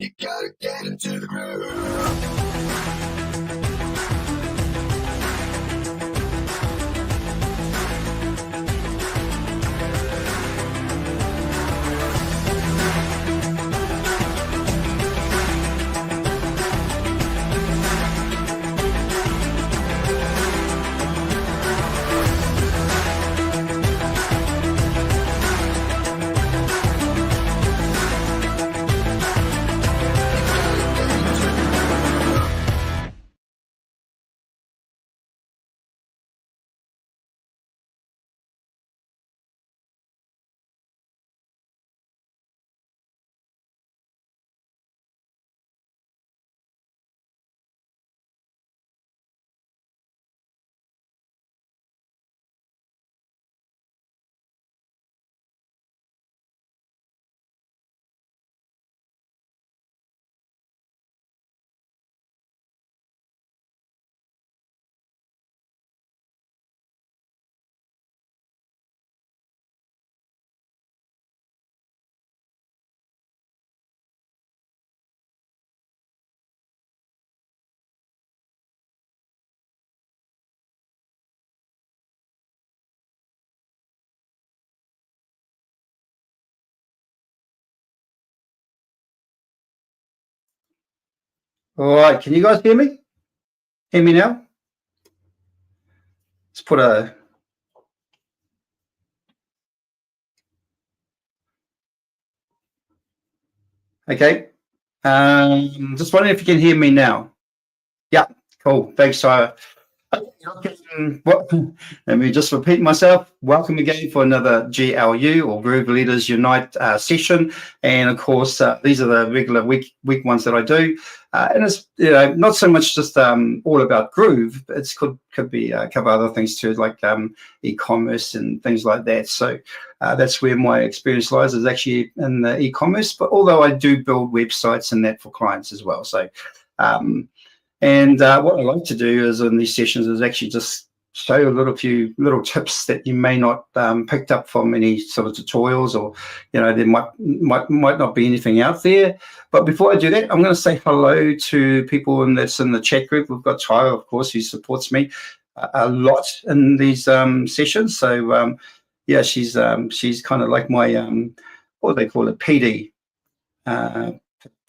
You gotta get into the groove. All right, can you guys hear me? Hear me now? Let's put a... Okay. Just wondering if you can hear me now. Yeah, cool. Thanks, Tyler. Let me just repeat myself. Welcome again for another GLU or Groove Leaders Unite session, and of course these are the regular week ones that I do, and it's not so much just all about Groove. It could be cover other things too, like e-commerce and things like that. So that's where my experience lies, is actually in the e-commerce. But although I do build websites and that for clients as well, so. And what I like to do is in these sessions is actually just show you a few little tips that you may not picked up from any sort of tutorials, or there might not be anything out there. But before I do that, I'm going to say hello to people that's in the chat group. We've got Tyra, of course, who supports me a lot in these sessions. So yeah, she's kind of like my what do they call it, PD.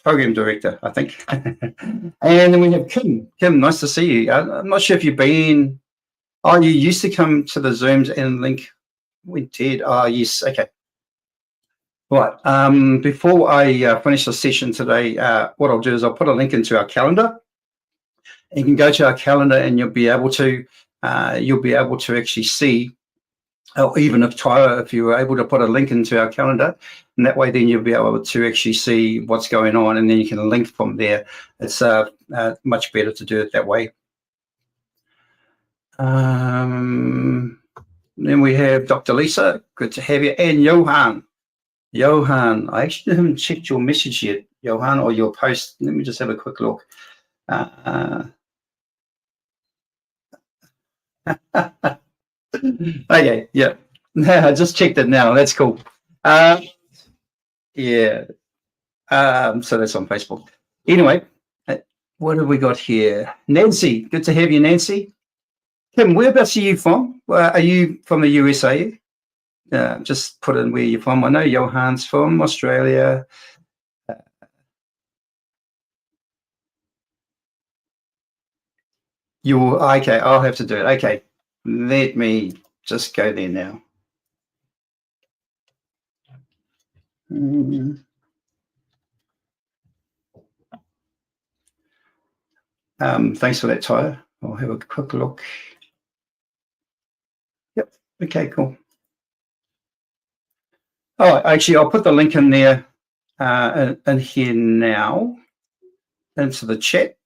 Program director, I think. And then we have Kim. Kim, nice to see you. I'm not sure if you've been... Oh, you used to come to the Zooms and link. We did. Oh, yes. Okay. Right. Before I finish the session today, what I'll do is I'll put a link into our calendar. And you can go to our calendar and you'll be able to actually see, or even if you were able to put a link into our calendar, and that way then you'll be able to actually see what's going on, and then you can link from there. It's much better to do it that way. Then we have Dr. Lisa, good to have you, and Johan. Johan, I actually haven't checked your message yet, Johan, or your post. Let me just have a quick look. Okay, yeah. I just checked it now. That's cool. Yeah. So that's on Facebook. Anyway, what have we got here? Nancy, good to have you, Nancy. Kim, whereabouts are you from? Are you from the USA? Just put in where you're from. I know Johan's from Australia. Okay, I'll have to do it. Okay, let me just go there now. Thanks for that, Tyler. I'll have a quick look. Yep. Okay, cool. Oh, actually, I'll put the link in there in here now into the chat.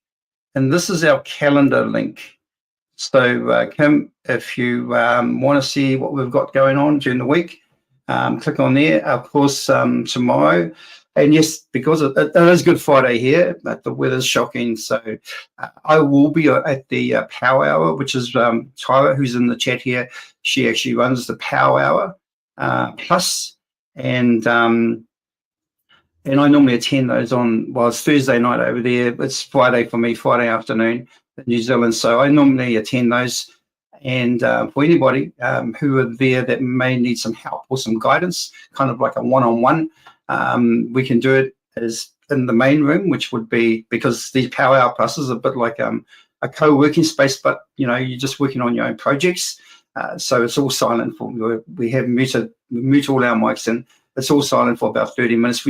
And this is our calendar link. So, Kim, if you want to see what we've got going on during the week, click on there. Of course, tomorrow, and yes, because it is Good Friday here, but the weather's shocking. So I will be at the Power Hour, which is Tyra, who's in the chat here. She actually runs the Power Hour Plus, and and I normally attend those on, well, it's Thursday night over there. It's Friday for me, Friday afternoon in New Zealand. So I normally attend those. And for anybody who are there that may need some help or some guidance, kind of like a one-on-one, we can do it as in the main room, which would be, because these Power Hour Pluses are a bit like a co-working space, but you're just working on your own projects. So it's all silent for we have mute all our mics, and it's all silent for about 30 minutes.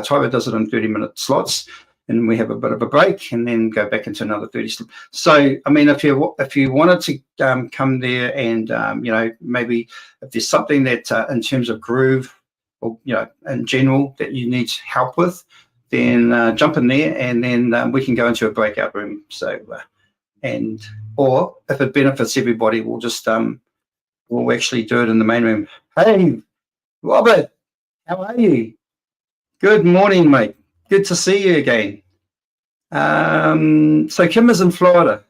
Tyler does it in 30-minute slots, and we have a bit of a break and then go back into another 30 slots. So, I mean, if you wanted to come there and, maybe if there's something that in terms of Groove or, in general that you need help with, then jump in there, and then we can go into a breakout room. So, or if it benefits everybody, we'll just, we'll actually do it in the main room. Hey, Robert, how are you? Good morning, mate. Good to see you again. So Kim is in Florida.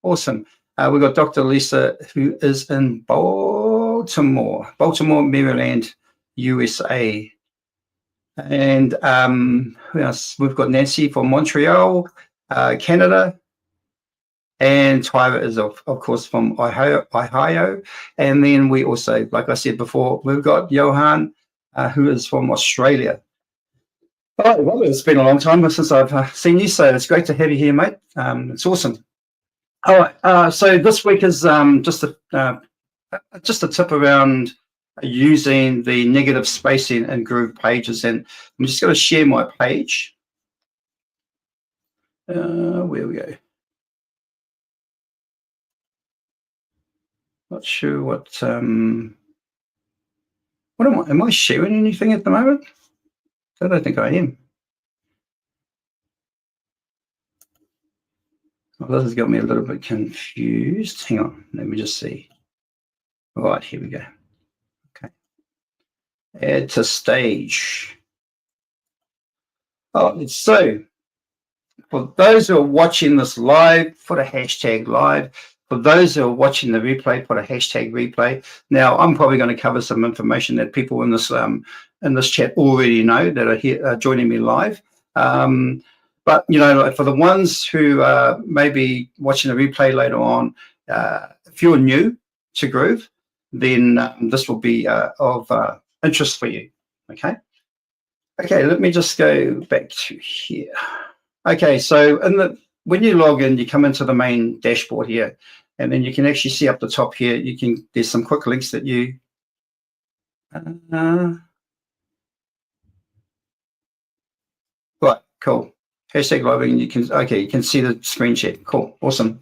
Awesome. We've got Dr. Lisa, who is in Baltimore, Maryland, USA. And who else? We've got Nancy from Montreal, Canada. And Tyra is, of course, from Ohio. And then we also, like I said before, we've got Johan, who is from Australia. All right, well, it's been a long time since I've seen you, so it's great to have you here, mate. It's awesome. All right, so this week is just a tip around using the negative spacing in Groove pages, and I'm just going to share my page. Where we go. Not sure what am I sharing anything at the moment? I don't think I am. Well, this has got me a little bit confused. Hang on, let me just see. All right, here we go. Okay. Add to stage. Oh, so for those who are watching this live, put a hashtag live. For those who are watching the replay, put a hashtag replay. Now, I'm probably going to cover some information that people in this chat already know that are here joining me live. But for the ones who may be watching the replay later on, if you're new to Groove, then this will be of interest for you. Okay. Let me just go back to here. Okay, so when you log in, you come into the main dashboard here. And then you can actually see up the top here, there's some quick links that you, right, cool. Hashtag logging, you can see the screen share. Cool, awesome.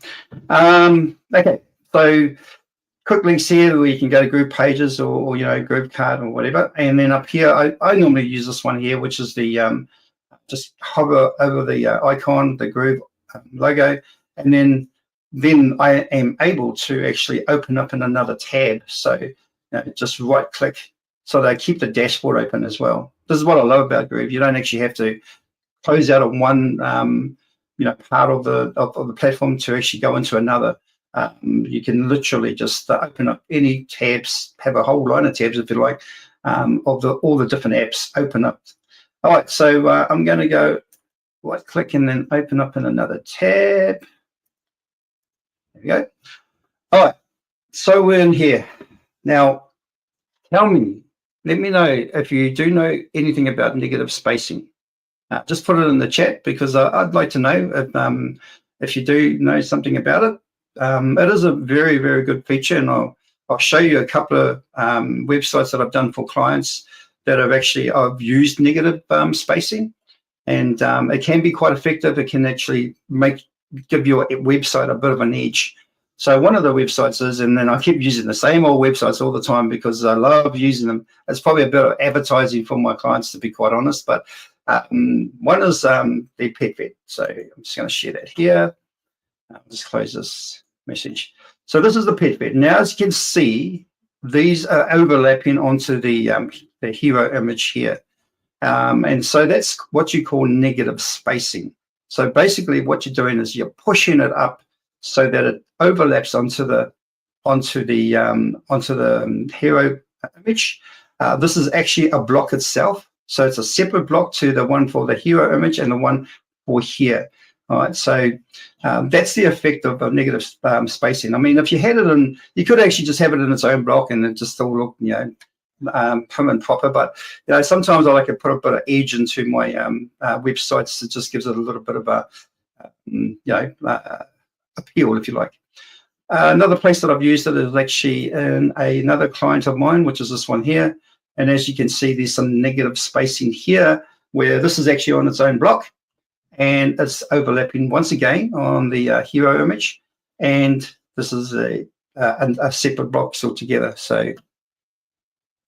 Okay, so quick links here where you can go to Groove pages or Groove card or whatever. And then up here, I normally use this one here, which is the, just hover over the icon, the Groove logo, and then I am able to actually open up in another tab. So just right click so that I keep the dashboard open as well. This is what I love about Groove. You don't actually have to close out of one part of the platform to actually go into another. You can literally just open up any tabs, have a whole line of tabs if you like, of all the different apps open up. All right, so I'm going to go right click and then open up in another tab. There we go. All right, so we're in here. Now, let me know if you do know anything about negative spacing. Just put it in the chat because I'd like to know if you do know something about it. It is a very, very good feature, and I'll show you a couple of websites that I've done for clients that I've used negative spacing, and it can be quite effective. It can actually give your website a bit of an edge. So one of the websites is, and then I keep using the same old websites all the time because I love using them. It's probably a bit of advertising for my clients, to be quite honest, but one is the Pet Vet. So I'm just going to share that here. I'll just close this message. So this is the Pet Vet. Now, as you can see, these are overlapping onto the hero image here. And so that's what you call negative spacing. So basically what you're doing is you're pushing it up so that it overlaps onto the hero image. This is actually a block itself. So it's a separate block to the one for the hero image and the one for here. All right, so that's the effect of negative spacing. I mean, if you had it in, you could actually just have it in its own block and it just still look, prim and proper. But sometimes I like to put a bit of edge into my websites. It just gives it a little bit of a appeal, if you like. Another place that I've used it is actually in another client of mine, which is this one here. And as you can see, there's some negative spacing here where this is actually on its own block and it's overlapping once again on the hero image. And this is a separate block altogether. So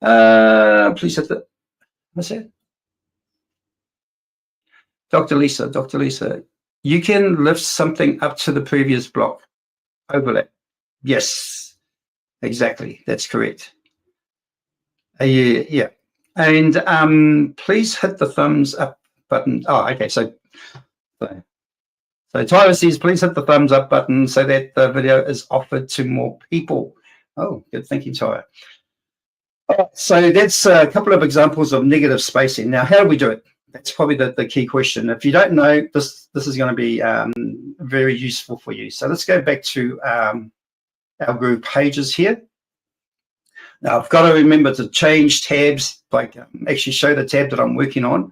please hit the, what's that? Dr. Lisa, you can lift something up to the previous block. Overlap. Yes, exactly. That's correct. Yeah. And please hit the thumbs up button. Oh, okay. So Tyler says, please hit the thumbs up button so that the video is offered to more people. Oh, good. Thank you, Tyler. So that's a couple of examples of negative spacing. Now, how do we do it? That's probably the key question. If you don't know, this is going to be very useful for you. So let's go back to our Groove pages here. Now, I've got to remember to change tabs, like actually show the tab that I'm working on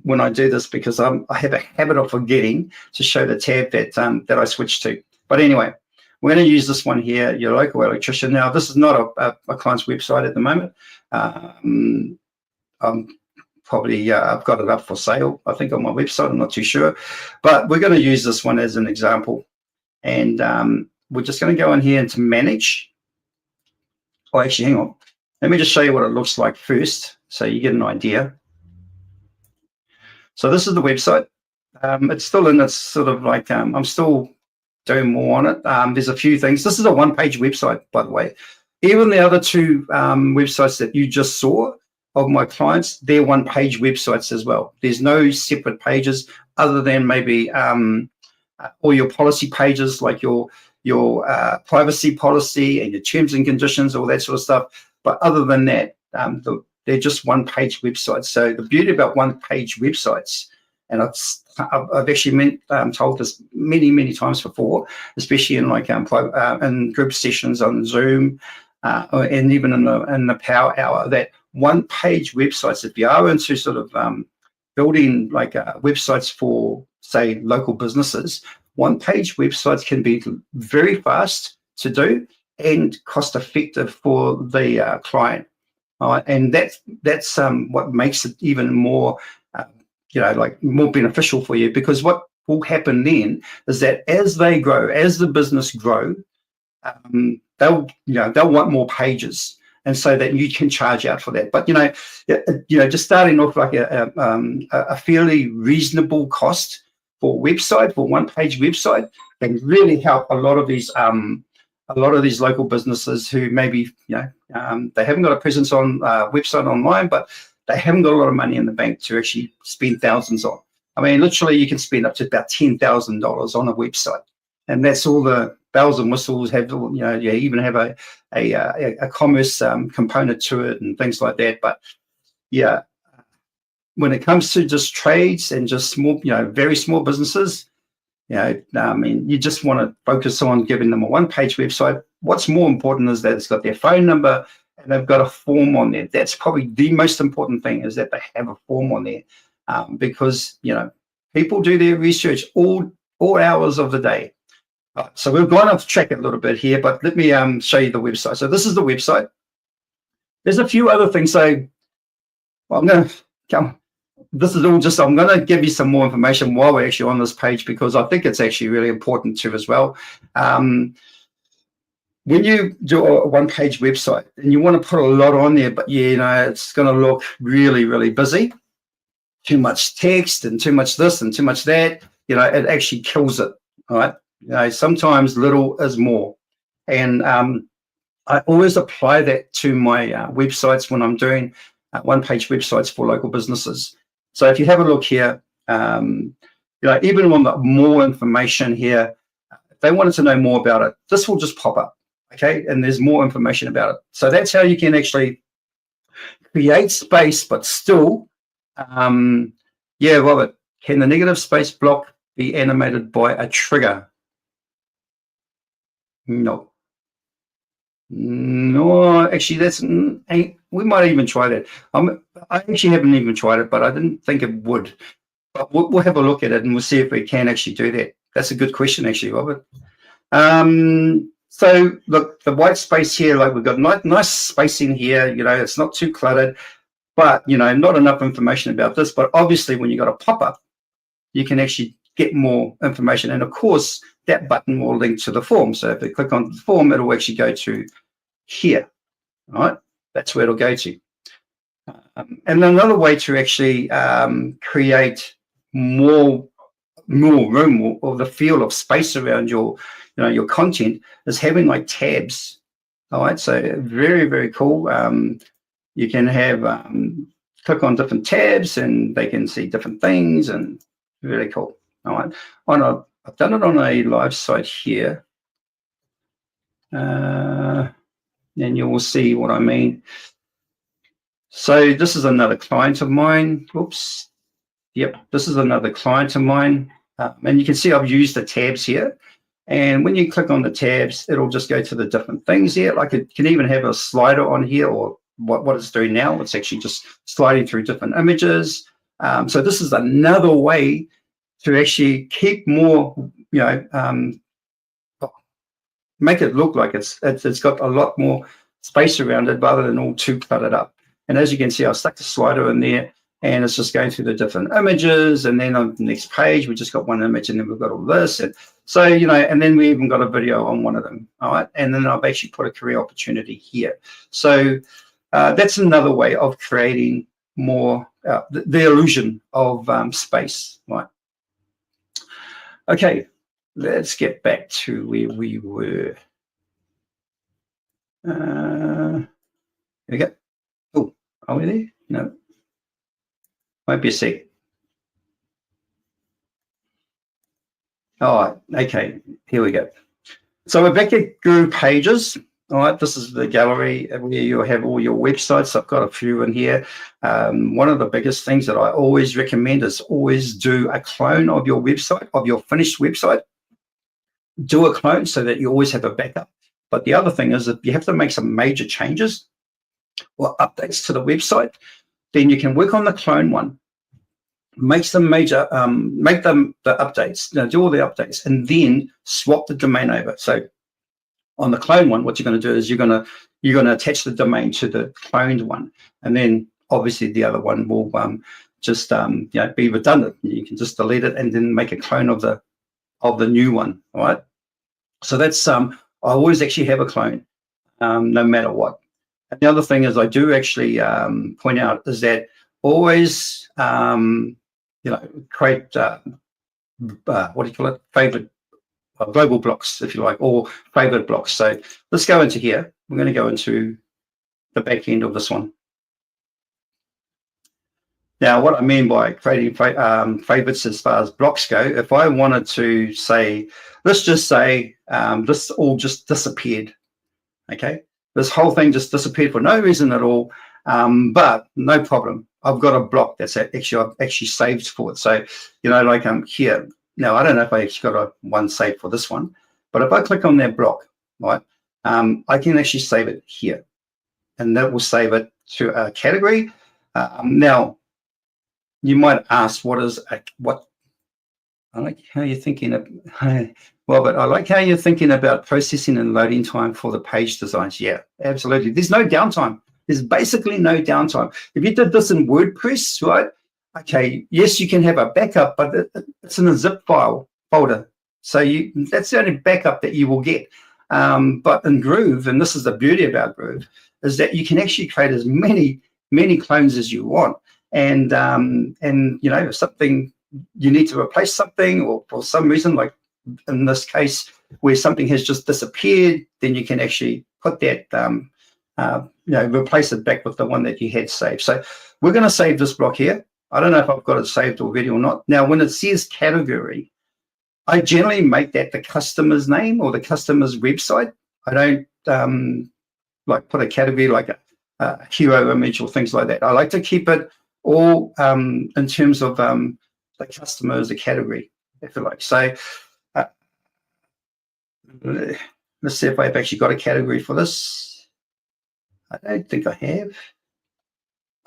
when I do this, because I have a habit of forgetting to show the tab that I switched to. But anyway, we're going to use this one here, your local electrician. Now, this is not a client's website at the moment. I've got it up for sale, I think, on my website. I'm not too sure. But we're going to use this one as an example. And we're just going to go in here into manage. Oh, actually, hang on. Let me just show you what it looks like first so you get an idea. So this is the website. It's still in its sort of like, I'm still doing more on it. There's a few things. This is a one-page website, by the way. Even the other two websites that you just saw of my clients, they're one-page websites as well. There's no separate pages other than maybe all your policy pages, like your privacy policy and your terms and conditions, all that sort of stuff. But other than that, they're just one-page websites. So the beauty about one-page websites, and I've actually told this many times before, especially in like in group sessions on Zoom and even in the Power Hour, that one-page websites, if you are into sort of building like websites for, say, local businesses, one-page websites can be very fast to do and cost-effective for the client. And that's what makes it even more, like more beneficial for you, because what will happen then is that as they grow, as the business grow, they'll want more pages, and so that you can charge out for that. But just starting off like a fairly reasonable cost for website, for one-page website, can really help a lot of these local businesses who maybe they haven't got a presence on website online, but they haven't got a lot of money in the bank to actually spend thousands on. I mean, literally, you can spend up to about $10,000 on a website, and that's all the bells and whistles. You even have a commerce component to it and things like that. But yeah, when it comes to just trades and just small, very small businesses, I mean, you just want to focus on giving them a one-page website. What's more important is that it's got their phone number and they've got a form on there. That's probably the most important thing, is that they have a form on there, because people do their research all hours of the day. So we've gone off track a little bit here, but let me show you the website. So this is the website. There's a few other things. So I'm going to come. This is all just, I'm going to give you some more information while we're actually on this page, because I think it's actually really important too as well. When you do a one-page website and you want to put a lot on there, but it's going to look really, really busy, too much text and too much this and too much that, it actually kills it, all right? Sometimes little is more. And I always apply that to my websites when I'm doing one-page websites for local businesses. So if you have a look here, even on the more information here, if they wanted to know more about it, this will just pop up, okay? And there's more information about it. So that's how you can actually create space, but still, yeah, Robert, can the negative space block be animated by a trigger? No. No, actually, we might even try that. I actually haven't even tried it, but I didn't think it would. But we'll have a look at it and we'll see if we can actually do that. That's a good question, actually, Robert. So look, the white space here, like we've got nice spacing here. It's not too cluttered, but not enough information about this. But obviously, when you got a pop-up, you can actually get more information. And of course, that button will link to the form. So if you click on the form, it'll actually go to here. All right, that's where it'll go to. And another way to actually create more room or the feel of space around your content is having like tabs. All right, so very, very cool. You can have click on different tabs and they can see different things, and really cool. All right, I've done it on a live site here, and you will see what I mean. So this is another client of mine. Oops. Yep, this is another client of mine. And you can see I've used the tabs here. And when you click on the tabs, it'll just go to the different things here. Like it can even have a slider on here, or what it's doing now. It's actually just sliding through different images. So this is another way to actually keep more, make it look like it's got a lot more space around it rather than all too cluttered up. And as you can see, I stuck the slider in there and it's just going through the different images. And then on the next page, we just got one image and then we've got all this. And so, and then we even got a video on one of them. All right. And then I've actually put a career opportunity here. So that's another way of creating more, the illusion of space, right? Okay, let's get back to where we were. Here we go. Oh, are we there? No. Might be a sec. All right, okay, here we go. So we're back at Guru Pages. All right, this is the gallery where you have all your websites. I've got a few in here. One of the biggest things that I always recommend is always do a clone of your website, of your finished website. Do a clone so that you always have a backup. But the other thing is if you have to make some major changes or updates to the website, then you can work on the clone one, make some major, make them the updates, do all the updates, and then swap the domain over. So on the clone one, what you're going to do is you're going to attach the domain to the cloned one, and then obviously the other one will just be redundant. You can just delete it and then make a clone of the new one. All right. So that's I always actually have a clone, no matter what. And the other thing is I do actually point out is that always create what do you call it? Favorite global blocks, if you like, or favorite blocks. So let's go into here. We're going to go into the back end of this one. Now, what I mean by creating favorites as far as blocks go, if I wanted to say, let's just say this all just disappeared, okay? This whole thing just disappeared for no reason at all, but no problem. I've got a block that's I've actually saved for it. So, like here. Now, I don't know if I actually got one saved for this one, but if I click on that block, right, I can actually save it here, and that will save it to a category. Now, you might ask, what? I like how you're thinking of, Robert. I like how you're thinking about processing and loading time for the page designs. Yeah, absolutely. There's no downtime. There's basically no downtime. If you did this in WordPress, right? Okay, yes, you can have a backup, but it's in a zip file folder. So that's the only backup that you will get. But in Groove, and this is the beauty about Groove, is that you can actually create as many clones as you want. And if something, you need to replace something, or for some reason, like in this case, where something has just disappeared, then you can actually put that, replace it back with the one that you had saved. So we're going to save this block here. I don't know if I've got it saved already or not. Now, when it says category, I generally make that the customer's name or the customer's website. I don't put a category like hero image or things like that. I like to keep it all in terms of the customer as a category, if you like. So let's see if I've actually got a category for this. I don't think I have.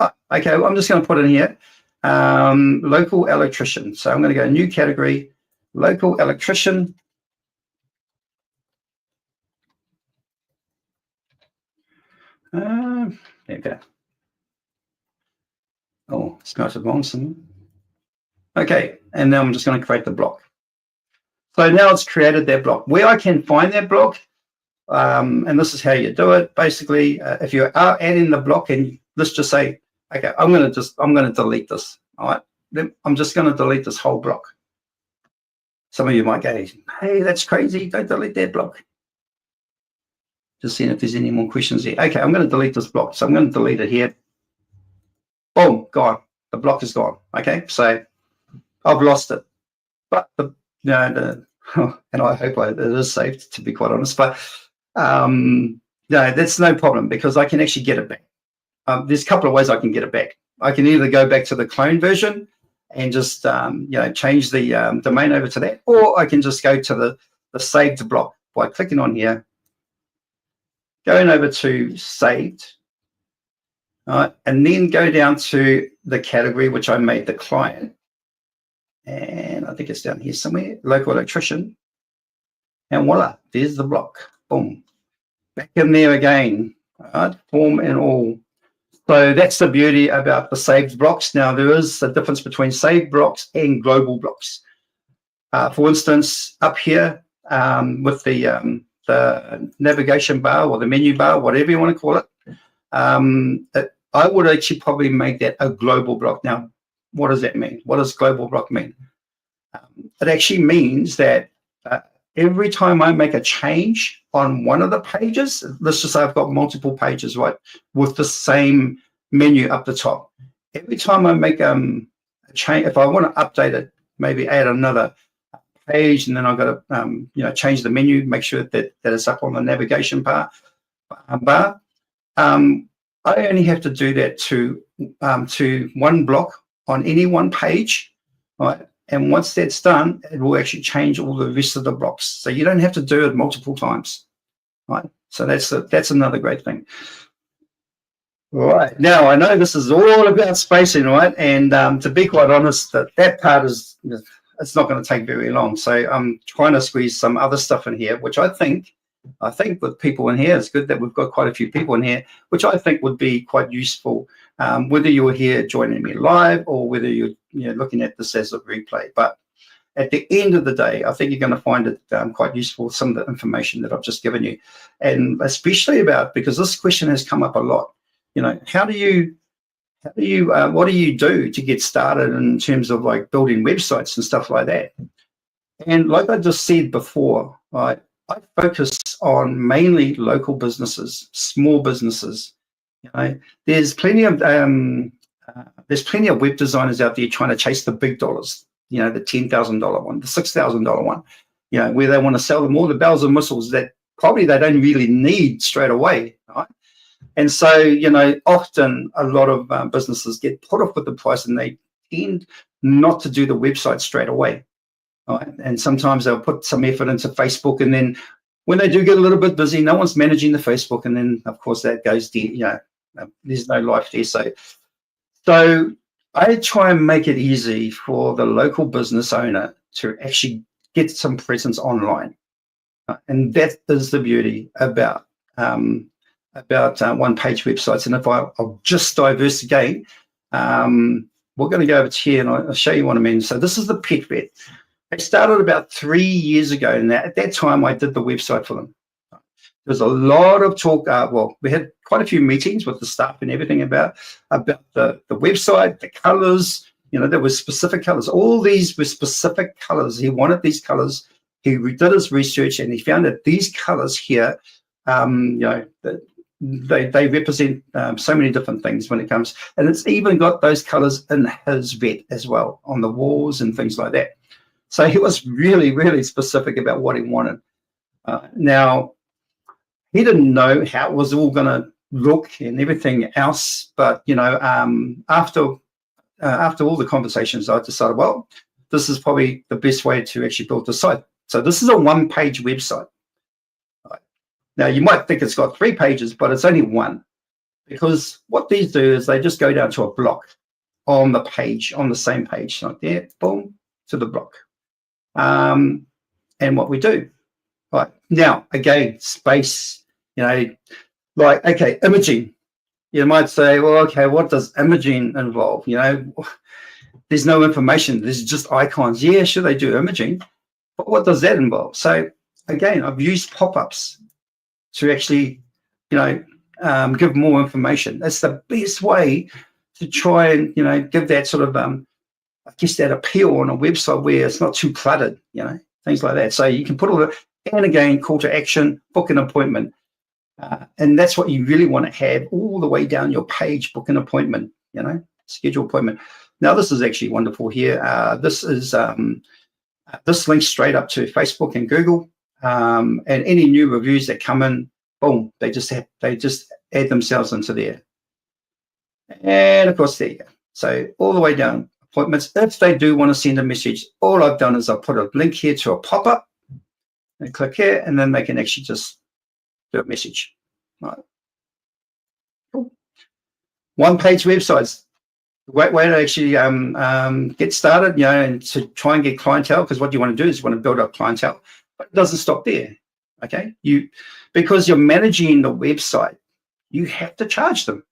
Oh, okay, well, I'm just going to put in here local electrician. So I'm going to go new category, local electrician. There we go. Oh, it's got it wrong somewhere. Okay, and now I'm just going to create the block. So now it's created that block. Where I can find that block, and this is how you do it. Basically, if you are adding the block, and let's just say, okay, I'm going to delete this. All right, I'm just going to delete this whole block. Some of you might go, hey, that's crazy. Don't delete that block. Just seeing if there's any more questions here. Okay, I'm going to delete this block. So I'm going to delete it here. Boom, gone. The block is gone. Okay, so I've lost it. But and I hope it is saved, to be quite honest. But no, that's no problem because I can actually get it back. There's a couple of ways I can get it back. I can either go back to the clone version and just change the domain over to that, or I can just go to the saved block by clicking on here, going over to saved, and then go down to the category which I made the client, and I think it's down here somewhere, local electrician, and voila, there's the block. Boom, back in there again, form and all. So that's the beauty about the saved blocks. Now there is a difference between saved blocks and global blocks. For instance, up here with the navigation bar or the menu bar, whatever you want to call it, I would actually probably make that a global block. Now, what does that mean? What does global block mean? It actually means that every time I make a change on one of the pages, let's just say I've got multiple pages, right, with the same menu up the top. Every time I make a change, if I want to update it, maybe add another page, and then I've got to change the menu, make sure that it's up on the navigation bar. I only have to do that to one block on any one page, right? And once that's done, it will actually change all the rest of the blocks. So you don't have to do it multiple times, right? So that's another great thing. Right, now I know this is all about spacing, right? And to be quite honest, that part is, it's not going to take very long. So I'm trying to squeeze some other stuff in here, which I think with people in here, it's good that we've got quite a few people in here, which I think would be quite useful, whether you're here joining me live or whether you're looking at this as a replay. But at the end of the day, I think you're going to find it quite useful, some of the information that I've just given you, and especially because this question has come up a lot. What do you do to get started in terms of like building websites and stuff like that? And like I just said before, I focus on mainly local businesses, small businesses. There's plenty of web designers out there trying to chase the big dollars. The $10,000 one, the $6,000 one. Where they want to sell them all the bells and whistles that probably they don't really need straight away, right? And so, often a lot of businesses get put off with the price, and they tend not to do the website straight away. Right? And sometimes they'll put some effort into Facebook, and then when they do get a little bit busy, no one's managing the Facebook, and then of course that goes there. There's no life there. So I try and make it easy for the local business owner to actually get some presence online, and that is the beauty about one-page websites. And if I'll just diverse again, we're going to go over to here and I'll show you what I mean. So this is the pet vet. I started about 3 years ago, and at that time I did the website for them. There was a lot of talk. We had quite a few meetings with the staff and everything about the website, the colors. There were specific colors. All these were specific colors. He wanted these colors. He did his research, and he found that these colors here, they represent so many different things when it comes, and it's even got those colors in his vet as well on the walls and things like that. So he was really, really specific about what he wanted. Now, he didn't know how it was all going to look and everything else. But after all the conversations, I decided, well, this is probably the best way to actually build the site. So this is a one-page website. Right. Now you might think it's got 3 pages, but it's only one, because what these do is they just go down to a block on the page, on the same page, like there, boom, to the block. And what we do, right now, again, space, like, okay, imaging. You might say, well, okay, what does imaging involve? There's no information. There's just icons. Yeah, sure, they do imaging, but what does that involve? So again, I've used pop-ups to actually, give more information. That's the best way to try and, give that sort of, I guess, that appeal on a website where it's not too cluttered, things like that. So you can put all the, and again, call to action, book an appointment. And that's what you really want to have all the way down your page, book an appointment, schedule appointment. Now, this is actually wonderful here. This links straight up to Facebook and Google, and any new reviews that come in, boom, they just add themselves into there. And of course, there you go. So all the way down, appointments. If they do want to send a message, all I've done is I've put a link here to a pop-up and click here, and then they can actually just do a message. Right. Cool. One-page websites. Great way to actually get started, and to try and get clientele, because what you want to do is you want to build up clientele. But it doesn't stop there, okay? Because you're managing the website, you have to charge them.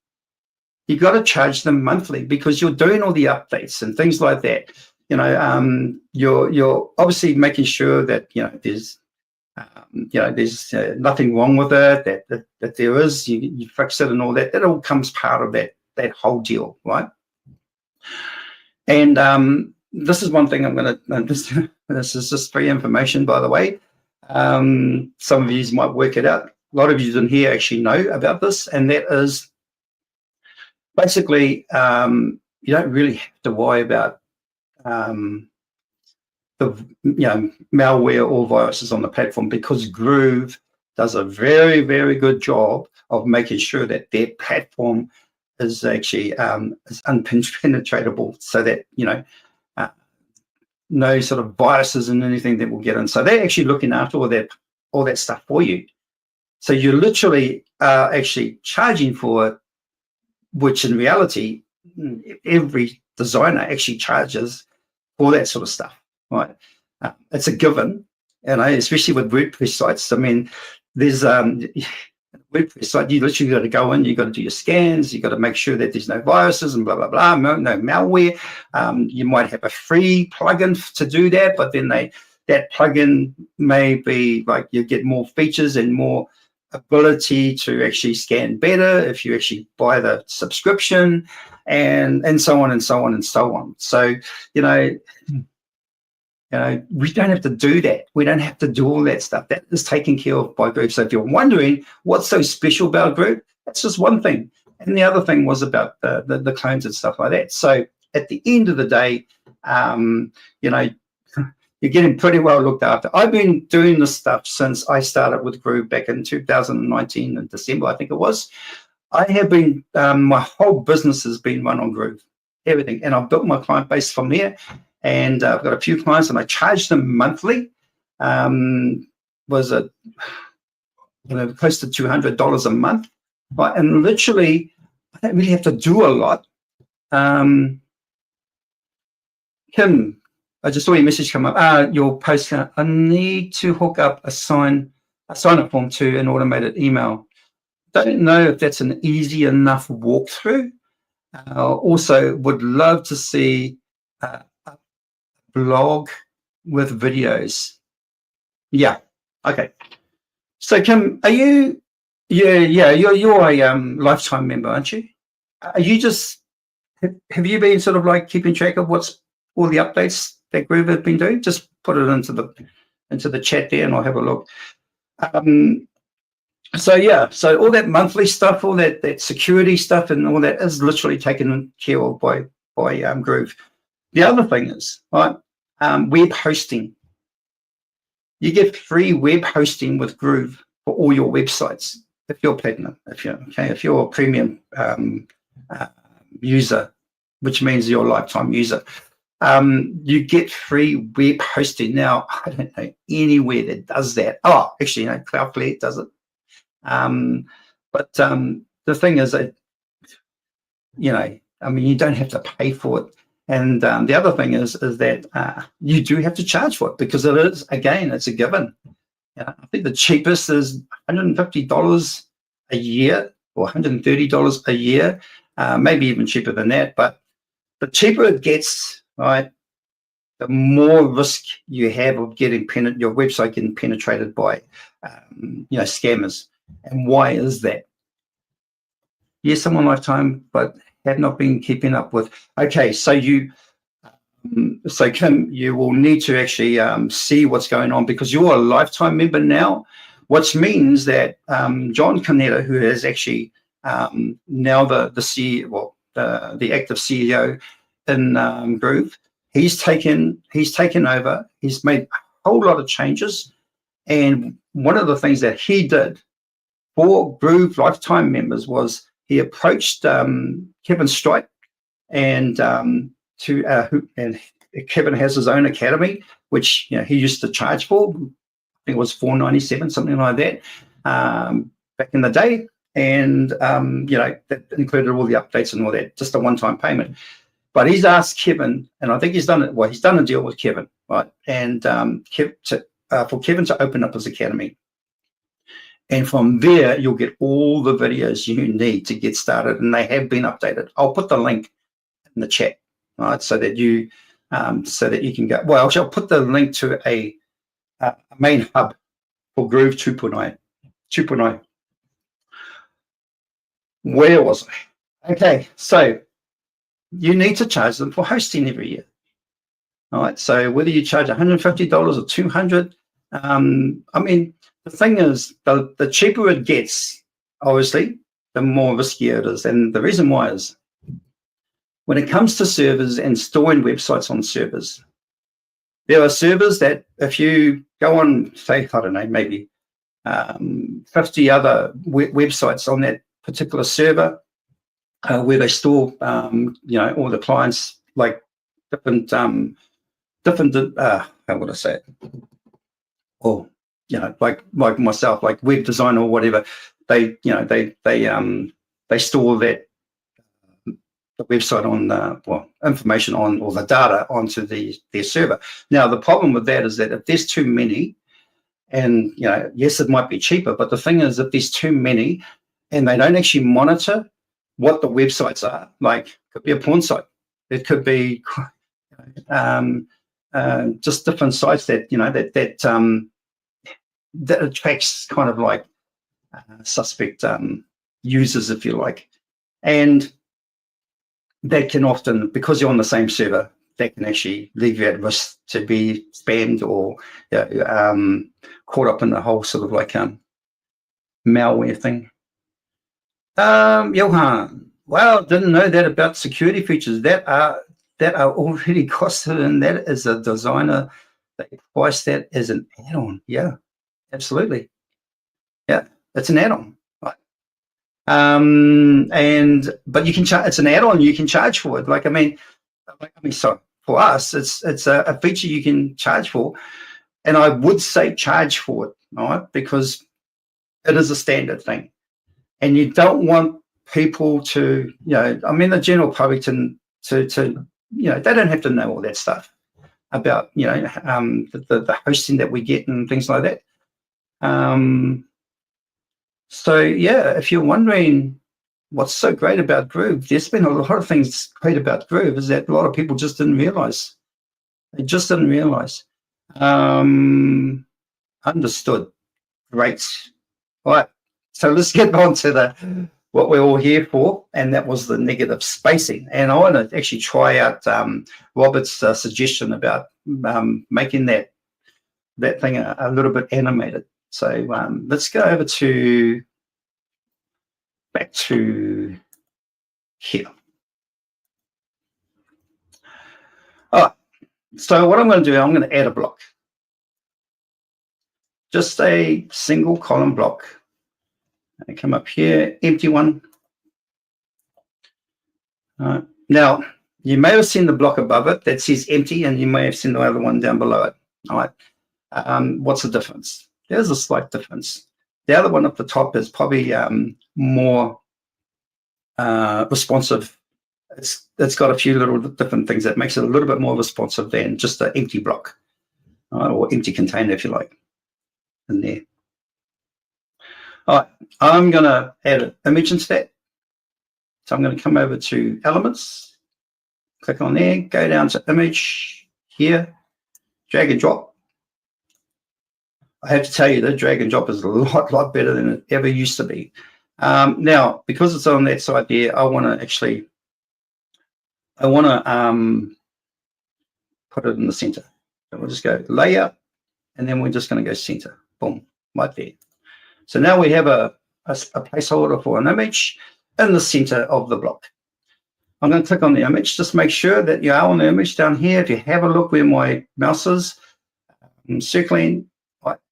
You got to charge them monthly, because you're doing all the updates and things like that. You're obviously making sure that there's nothing wrong with it. That there is, you fix it and all that. That all comes part of that whole deal, right? And this is one thing I'm going to. This is just free information, by the way. Some of you might work it out. A lot of you in here actually know about this, and that is basically you don't really have to worry about the malware or viruses on the platform, because Groove does a very, very good job of making sure that their platform is actually is unpenetratable, so that no sort of viruses and anything that will get in. So they're actually looking after all that stuff for you. So you literally are actually charging for it, which in reality, every designer actually charges for that sort of stuff, right? It's a given, especially with WordPress sites. I mean, there's WordPress site, you literally got to go in, you got to do your scans, you got to make sure that there's no viruses and blah, blah, blah, no malware. You might have a free plugin to do that, but then that plugin may be like, you get more features and more ability to actually scan better if you actually buy the subscription, and so on and so on and so on. So, we don't have to do that. We don't have to do all that stuff. That is taken care of by Groove. So if you're wondering what's so special about Groove, that's just one thing. And the other thing was about the clones and stuff like that. So at the end of the day, you're getting pretty well looked after. I've been doing this stuff since I started with Groove back in 2019 in December, I think it was. I have been, my whole business has been run on Groove, everything. And I've built my client base from there. And I've got a few clients, and I charge them monthly. Was it close to $200 a month, right? And literally, I don't really have to do a lot. Kim, I just saw your message come up. Your post. I need to hook up a sign-up form to an automated email. Don't know if that's an easy enough walkthrough. Also, would love to see blog with videos. Yeah. Okay. So Kim, are you? Yeah. You're a lifetime member, aren't you? Are you just? Have you been sort of like keeping track of what's all the updates that Groove have been doing? Just put it into the chat there, and I'll have a look. So yeah. So all that monthly stuff, all that security stuff, and all that is literally taken care of by Groove. The other thing is, right, web hosting. You get free web hosting with Groove for all your websites. if you're platinum, if you're a premium user, which means you're a lifetime user, you get free web hosting. Now, I don't know anywhere that does that. Oh, actually, Cloudflare does it. But the thing is that, you don't have to pay for it. And the other thing is that you do have to charge for it, because it is, again, it's a given. I think the cheapest is $150 a year or $130 a year, maybe even cheaper than that. But the cheaper it gets, right, the more risk you have of getting your website getting penetrated by scammers. And why is that? Yes, I'm on lifetime, but have not been keeping up with. Okay, so Kim, you will need to actually see what's going on, because you're a lifetime member now, which means that John Cornetta, who is actually now the CEO, well, the active CEO in Groove, he's taken over. He's made a whole lot of changes, and one of the things that he did for Groove lifetime members was he approached Kevin Strike, and Kevin has his own academy, which he used to charge for. I think it was $4.97, something like that, back in the day. And that included all the updates and all that, just a one-time payment. But he's asked Kevin, and I think he's done it. Well, he's done a deal with Kevin, right? And for Kevin to open up his academy. And from there, you'll get all the videos you need to get started, and they have been updated. I'll put the link in the chat, right, so that you can go. Well, I'll put the link to a main hub for Groove 2.0. Where was I? Okay, so you need to charge them for hosting every year. All right, so whether you charge $150 or $200, the thing is, the cheaper it gets, obviously, the more riskier it is. And the reason why is, when it comes to servers and storing websites on servers, there are servers that if you go on, say, I don't know, maybe 50 other websites on that particular server, where they store, all the clients, like different, how would I say it? Or, like myself, like web design or whatever, they store that the website on information on, or the data onto their server. Now, the problem with that is that if there's too many, and yes, it might be cheaper, but the thing is, if there's too many and they don't actually monitor what the websites are, like it could be a porn site, it could be just different sites that that attracts kind of like suspect users, if you like. And that can often, because you're on the same server, that can actually leave you at risk to be spammed or caught up in the whole sort of like malware thing. Johan, well, didn't know that about security features that are already costed, and that is a designer that priced that as an add-on. Yeah, absolutely. Yeah, it's an add-on. Right? But you can charge. It's an add-on. You can charge for it. So for us, it's a feature you can charge for, and I would say charge for it, all right, because it is a standard thing, and you don't want people to, the general public to they don't have to know all that stuff about, the hosting that we get and things like that. So yeah, if you're wondering what's so great about Groove, there's been a lot of things great about Groove, is that a lot of people just didn't realize. They just didn't realize. Understood. Great. All right. So let's get on to what we're all here for, and that was the negative spacing. And I want to actually try out Robert's suggestion about making that thing a little bit animated. So let's go over back to here. All right. So what I'm going to do, I'm going to add a block. Just a single column block. And come up here, empty one. Now, you may have seen the block above it that says empty, and you may have seen the other one down below it. All right. What's the difference? There's a slight difference. The other one up the top is probably more responsive. It's got a few little different things that makes it a little bit more responsive than just an empty block, or empty container, if you like, in there. All right, I'm going to add an image into that. So I'm going to come over to Elements, click on there, go down to Image here, drag and drop. I have to tell you that drag and drop is a lot better than it ever used to be. Now, because it's on that side there, I want to put it in the center. So we'll just go Layer, and then we're just going to go center. Boom, right there. So now we have a placeholder for an image in the center of the block. I'm going to click on the image. Just make sure that you are on the image down here. If you have a look where my mouse is, I'm circling,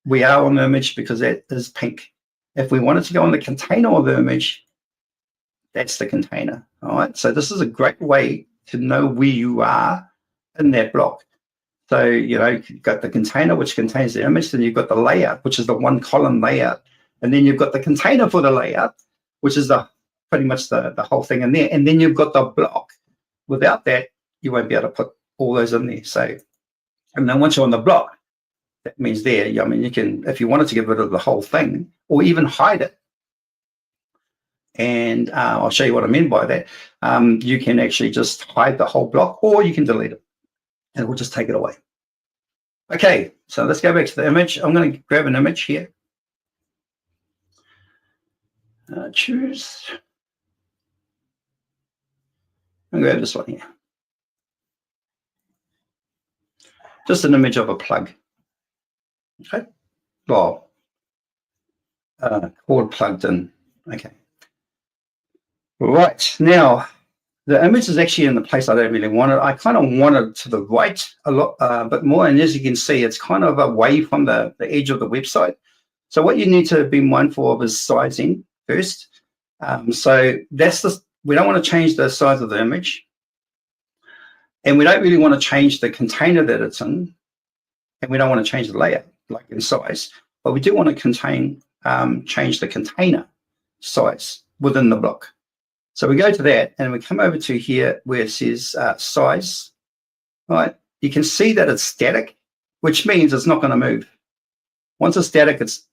we are on the image because that is pink. If we wanted to go on the container of the image, that's the container. All right. So this is a great way to know where you are in that block. So, you know, you've got the container, which contains the image, then you've got the layout, which is the one column layout. And then you've got the container for the layout, which is pretty much the whole thing in there. And then you've got the block. Without that, you won't be able to put all those in there. So, and then once you're on the block, that means there, I mean, you can, if you wanted to get rid of the whole thing or even hide it, and I'll show you what I mean by that, you can actually just hide the whole block, or you can delete it and we'll just take it away. Okay, so let's go back to the image. I'm going to grab an image here. Choose. I'll grab this one here. Just an image of a plug. Okay. Well, cord plugged in. Okay. Right. Now, the image is actually in the place I don't really want it. I kind of want it to the right a lot, but more. And as you can see, it's kind of away from the edge of the website. So what you need to be mindful of is sizing first. So that's we don't want to change the size of the image. And we don't really want to change the container that it's in. And we don't want to change the layout, like in size. But we do want to change the container size within the block. So we go to that and we come over to here where it says size. All right. You can see that it's static, which means it's not going to move. Once it's static, it's,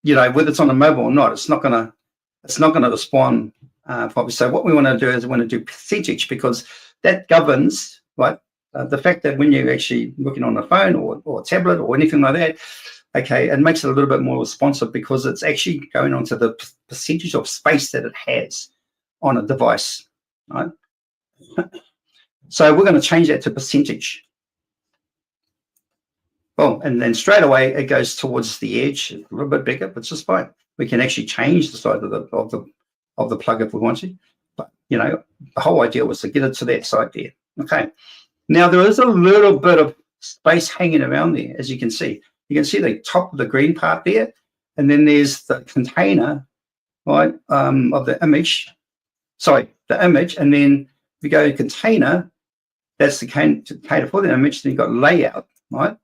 you know, whether it's on a mobile or not, it's not going to respond properly. So what we want to do is we want to do percentage, because that governs, right, the fact that when you're actually looking on a phone or a tablet or anything like that, okay, it makes it a little bit more responsive because it's actually going on to the percentage of space that it has on a device, right? So we're going to change that to percentage. Boom, and then straight away it goes towards the edge, a little bit bigger, but it's just fine. We can actually change the size of the plug if we want to, but you know, the whole idea was to get it to that side there. Okay, now there is a little bit of space hanging around there, as you can see. You can see the top of the green part there, and then there's the container, right, of the image. Sorry, the image, and then we go to container. That's the container for the image. Then you've got layout, right?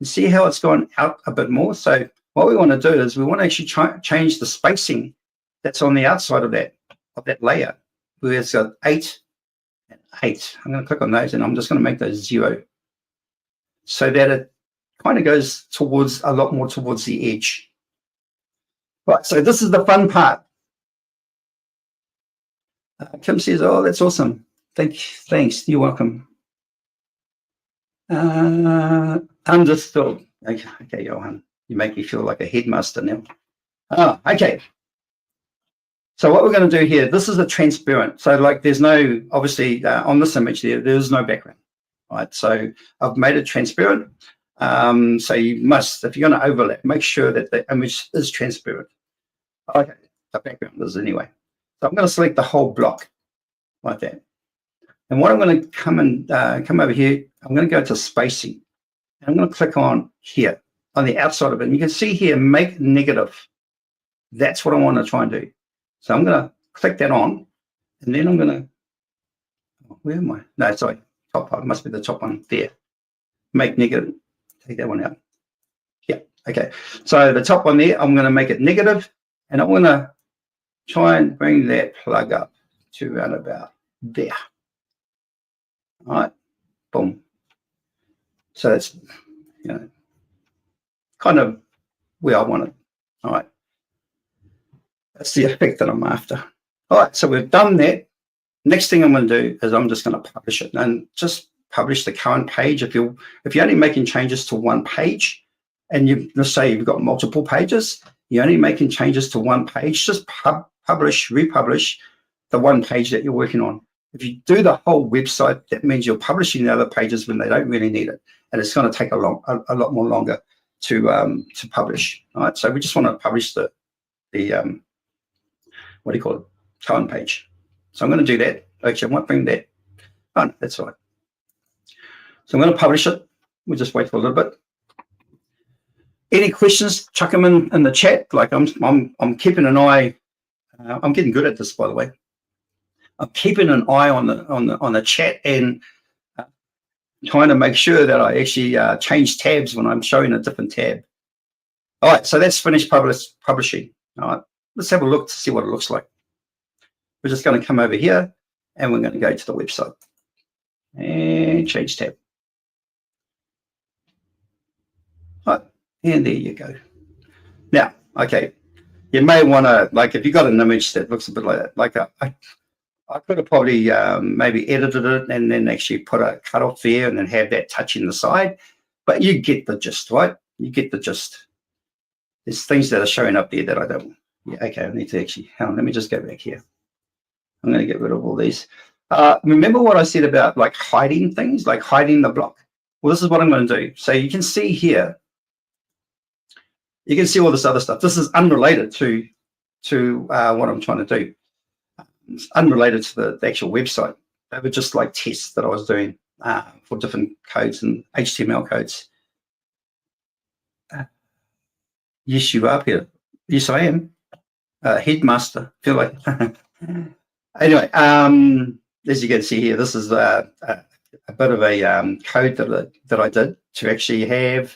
You see how it's gone out a bit more. So what we want to do is we want to actually change the spacing that's on the outside of that layer, where it's got 8 and 8. I'm going to click on those, and I'm just going to make those 0, so that it kind of goes towards a lot more towards the edge. Right. So this is the fun part. Kim says, "Oh, that's awesome. Thanks. You're welcome." Understood. Okay, Johan. You make me feel like a headmaster now. Okay. So what we're going to do here, this is a transparent. So like there's no, obviously on this image there's no background, right? So I've made it transparent. So you must, if you're going to overlap, make sure that the image is transparent. Okay, the background is anyway. So I'm going to select the whole block like that. And what I'm going to come over here, I'm going to go to spacing. And I'm going to click on here on the outside of it. And you can see here, make negative. That's what I want to try and do. So I'm going to click that on, and then I'm going to, where am I? No, sorry, top one, must be the top one there. Make negative, take that one out. Yeah, okay. So the top one there, I'm going to make it negative, and I'm going to try and bring that plug up to around about there. All right, boom. So that's, kind of where I want it. All right. That's the effect that I'm after. All right, so we've done that. Next thing I'm going to do is I'm just going to publish it, and just publish the current page. If you're only making changes to one page, and let's say you've got multiple pages, you're only making changes to one page, just republish the one page that you're working on. If you do the whole website, that means you're publishing the other pages when they don't really need it, and it's going to take a lot more longer to publish. All right, so we just want to publish the what do you call it, current page. So I'm going to do that. Actually, I might bring that. Oh, no, that's all right. So I'm going to publish it. We'll just wait for a little bit. Any questions? Chuck them in the chat. Like I'm keeping an eye. I'm getting good at this, by the way. I'm keeping an eye on the chat, and trying to make sure that I actually change tabs when I'm showing a different tab. All right, so that's finished publishing. All right, let's have a look to see what it looks like. We're just going to come over here, and we're going to go to the website and change tab. All right, and there you go. Now, okay, you may want to, like, if you got an image that looks a bit like that, like I could have probably maybe edited it and then actually put a cutoff there and then have that touching the side. But you get the gist, right? You get the gist. There's things that are showing up there that I don't. Yeah, okay, I need to actually, hang on, let me just go back here. I'm going to get rid of all these. Remember what I said about like hiding things, like hiding the block? Well, this is what I'm going to do. So you can see here, you can see all this other stuff. This is unrelated to what I'm trying to do. It's unrelated to the actual website. They were just like tests that I was doing for different codes and HTML codes. Yes, you are, Peter. Yes, I am. Headmaster. Feel like. Anyway, as you can see here, this is a bit of a code that I did to actually have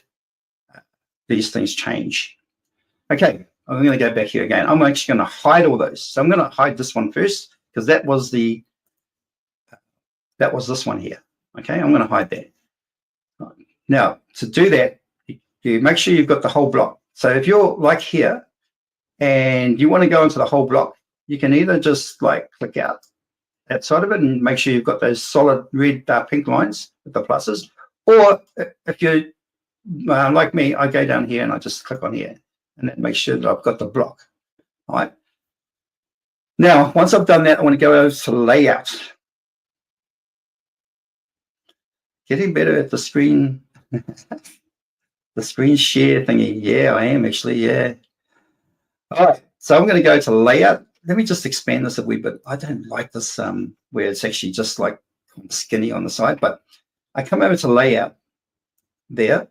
these things change. Okay, I'm going to go back here again. I'm actually going to hide all those. So I'm going to hide this one first, because that was this one here. Okay, I'm going to hide that. Now, to do that, you make sure you've got the whole block. So if you're like here and you want to go into the whole block, you can either just like click out that side of it and make sure you've got those solid red pink lines with the pluses, or if you're like me, I go down here and I just click on here, and that makes sure that I've got the block. All right. Now, once I've done that, I want to go over to layout. Getting better at the screen, the screen share thingy. Yeah, I am actually. Yeah. All right. So I'm going to go to layout. Let me just expand this a wee bit. I don't like this where it's actually just like skinny on the side, but I come over to layout there,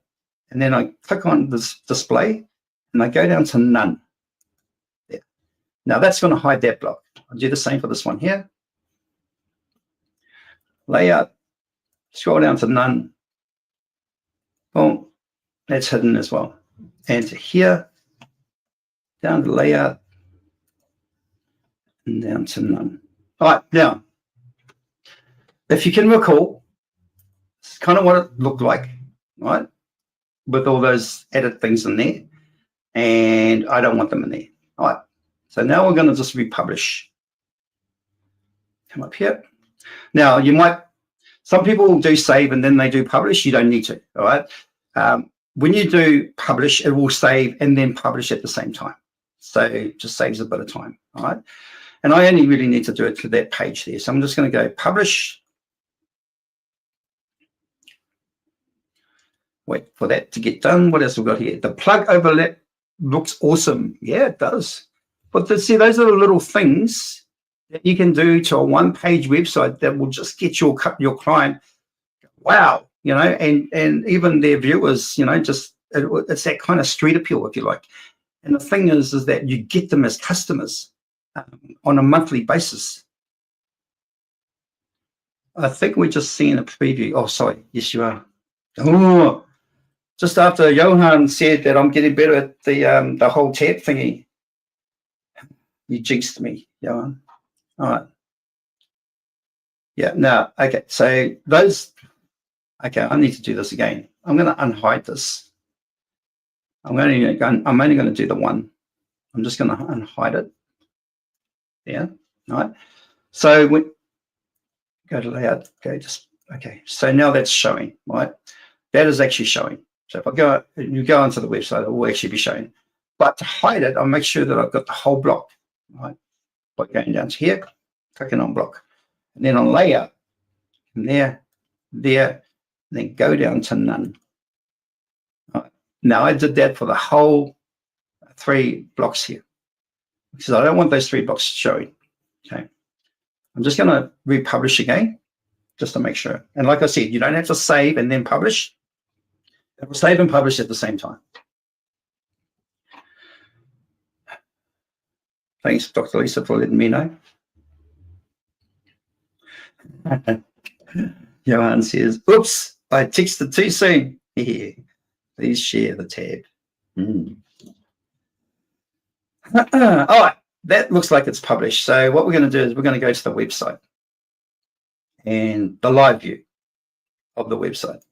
and then I click on this display, and I go down to none. There. Now that's going to hide that block. I'll do the same for this one here. Layout, scroll down to none. Boom, that's hidden as well. And to here, down to layout, and down to none. All right, now, if you can recall, it's kind of what it looked like, right? With all those added things in there, and I don't want them in there. All right, so now we're going to just republish. Come up here. Now, some people do save and then they do publish. You don't need to, all right? When you do publish, it will save and then publish at the same time. So it just saves a bit of time, all right? And I only really need to do it to that page there. So I'm just going to go publish. Wait for that to get done. What else have we got here? The plug overlap looks awesome. Yeah, it does. But see, those are the little things that you can do to a one-page website that will just get your client, wow, you know, and even their viewers, you know, just it's that kind of street appeal, if you like. And the thing is that you get them as customers on a monthly basis. I think we're just seeing a preview. Oh, sorry. Yes, you are. Oh, just after Johan said that I'm getting better at the whole tab thingy. You jinxed me, Johan. All right. Yeah, no, okay. So those, okay, I need to do this again. I'm going to unhide this. I'm only going to do the one. I'm just going to unhide it. Yeah, all right. So we go to layout, okay. So now that's showing, right? That is actually showing. So if I go, you go onto the website, it will actually be showing. But to hide it, I'll make sure that I've got the whole block, right? By going down to here, clicking on block, and then on layout, and there, and then go down to none. Right. Now I did that for the whole 3 blocks here, because I don't want those 3 blocks showing. Okay, I'm just going to republish again, just to make sure. And like I said, you don't have to save and then publish. It will save and publish at the same time. Thanks, Dr. Lisa, for letting me know. Johan says, oops, I texted too soon. Yeah. Please share the tab. All right, that looks like it's published. So what we're going to do is we're going to go to the website and the live view of the website.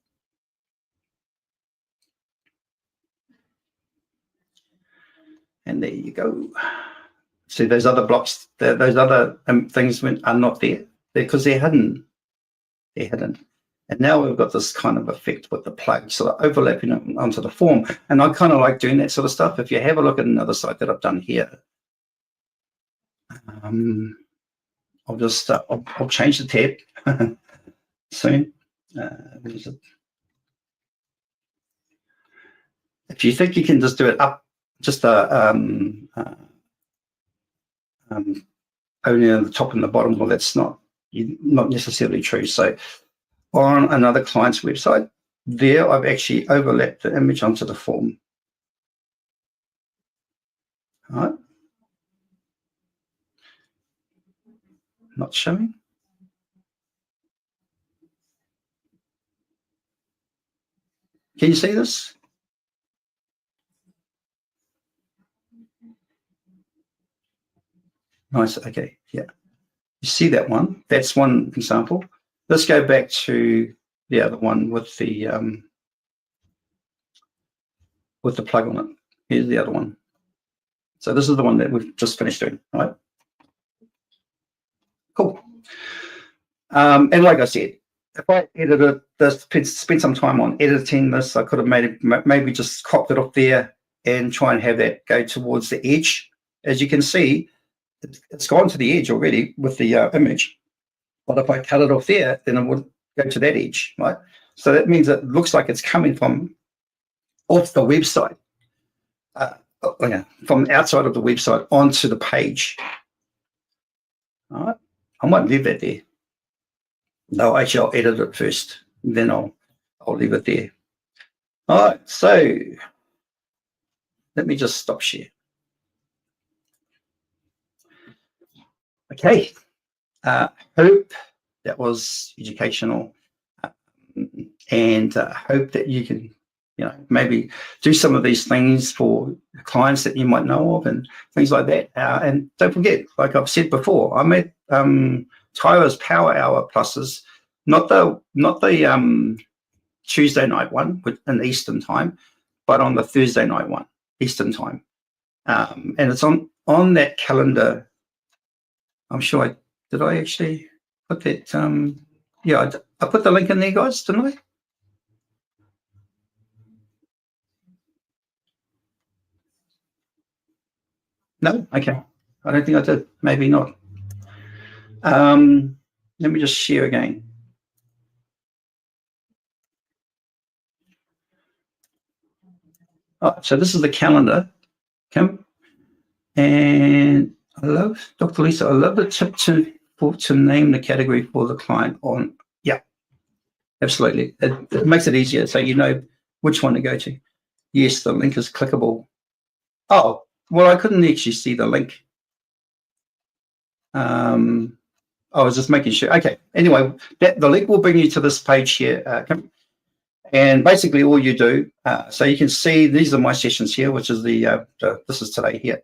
And there you go. See, those other blocks, those other things are not there because they're hidden. They're hidden. And now we've got this kind of effect with the plug, so they're overlapping onto the form. And I kind of like doing that sort of stuff. If you have a look at another site that I've done here, I'll just I'll change the tab soon. If you think you can just do it up, just only on the top and the bottom, well, that's not necessarily true. So on another client's website, there I've actually overlapped the image onto the form. All right. Not showing. Can you see this? Nice. Okay. Yeah. You see that one? That's one example. Let's go back to the other one with the plug on it. Here's the other one. So this is the one that we've just finished doing. All right. Cool. And like I said, if I edited this, spent some time on editing this, I could have maybe just cropped it off there and try and have that go towards the edge. As you can see, it's gone to the edge already with the image. But if I cut it off there, then it would go to that edge, right? So that means it looks like it's coming from off the website, from outside of the website onto the page. All right. I might leave that there. No, actually, I'll edit it first. Then I'll leave it there. All right. So let me just stop share. Okay. Hope that was educational, and hope that you can, maybe do some of these things for clients that you might know of and things like that. And don't forget, like I've said before, I'm at Tyler's Power Hour Pluses, not the Tuesday night one in Eastern time, but on the Thursday night one, Eastern time. And it's on that calendar. I'm sure did I actually put that? Yeah, I put the link in there, guys, didn't I? No? Okay. I don't think I did. Maybe not. Let me just share again. Oh, so this is the calendar, Kim. And I love, Dr. Lisa, I love the tip to name the category for the client on. Yeah, absolutely. It makes it easier so you know which one to go to. Yes, the link is clickable. Oh, well, I couldn't actually see the link. I was just making sure. Okay. Anyway, the link will bring you to this page here. And basically all you do, so you can see these are my sessions here, which is this is today here.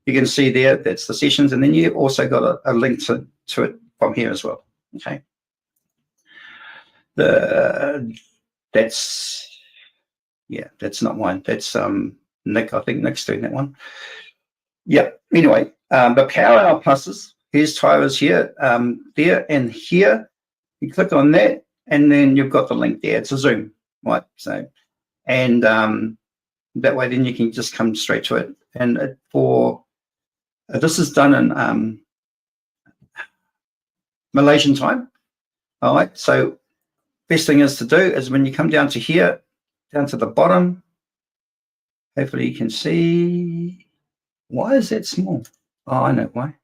You can see there, that's the sessions. And then you also got a link to it from here as well. Okay. That's not mine. That's Nick. I think Nick's doing that one. Yeah. Anyway, the Power Hour Pluses. Here's Tyra's here, there, and here. You click on that, and then you've got the link there. It's a Zoom, right? So, and that way, then you can just come straight to it. And this is done in Malaysian time. All right. So, best thing is to do is when you come down to here, down to the bottom. Hopefully, you can see. Why is that small? Oh, I know why.